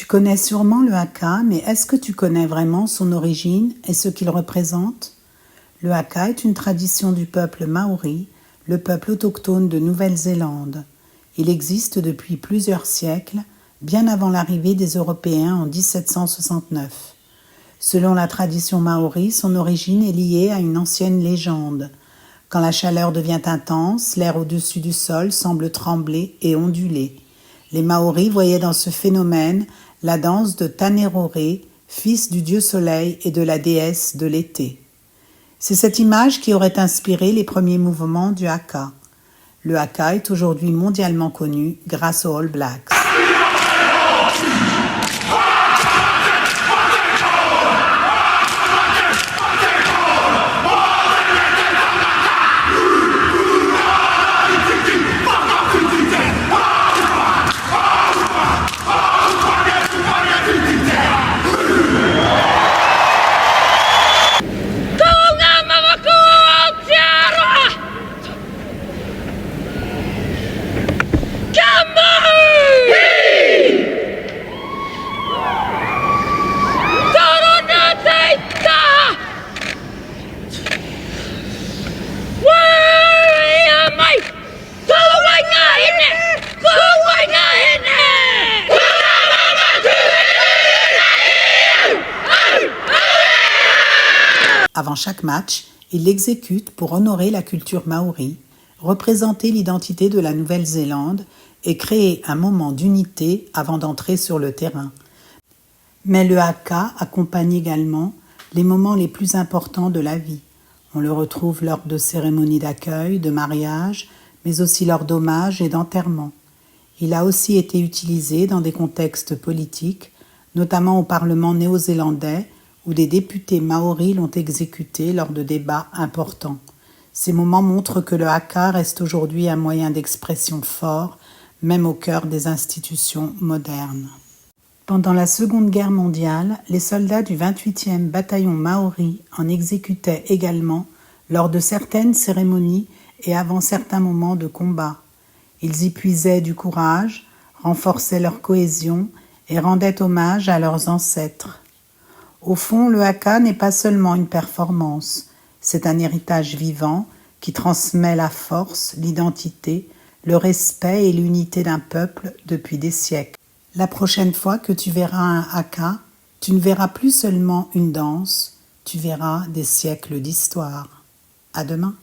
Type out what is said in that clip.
connais sûrement le haka, mais est-ce que tu connais vraiment son origine et ce qu'il représente? Le haka est une tradition du peuple maori, le peuple autochtone de Nouvelle-Zélande. Il existe depuis plusieurs siècles, bien avant l'arrivée des Européens en 1769. Selon la tradition maori, son origine est liée à une ancienne légende. Quand la chaleur devient intense, l'air au-dessus du sol semble trembler et onduler. Les Maoris voyaient dans ce phénomène la danse de Tanerore, fils du dieu soleil et de la déesse de l'été. C'est cette image qui aurait inspiré les premiers mouvements du haka. Le haka est aujourd'hui mondialement connu grâce aux All Blacks. Avant chaque match, il l'exécute pour honorer la culture maori, représenter l'identité de la Nouvelle-Zélande et créer un moment d'unité avant d'entrer sur le terrain. Mais le haka accompagne également les moments les plus importants de la vie. On le retrouve lors de cérémonies d'accueil, de mariage, mais aussi lors d'hommages et d'enterrements. Il a aussi été utilisé dans des contextes politiques, notamment au Parlement néo-zélandais, où des députés maoris l'ont exécuté lors de débats importants. Ces moments montrent que le haka reste aujourd'hui un moyen d'expression fort, même au cœur des institutions modernes. Pendant la Seconde Guerre mondiale, les soldats du 28e bataillon maori en exécutaient également lors de certaines cérémonies et avant certains moments de combat. Ils y puisaient du courage, renforçaient leur cohésion et rendaient hommage à leurs ancêtres. Au fond, le haka n'est pas seulement une performance, c'est un héritage vivant qui transmet la force, l'identité, le respect et l'unité d'un peuple depuis des siècles. La prochaine fois que tu verras un haka, tu ne verras plus seulement une danse, tu verras des siècles d'histoire. À demain.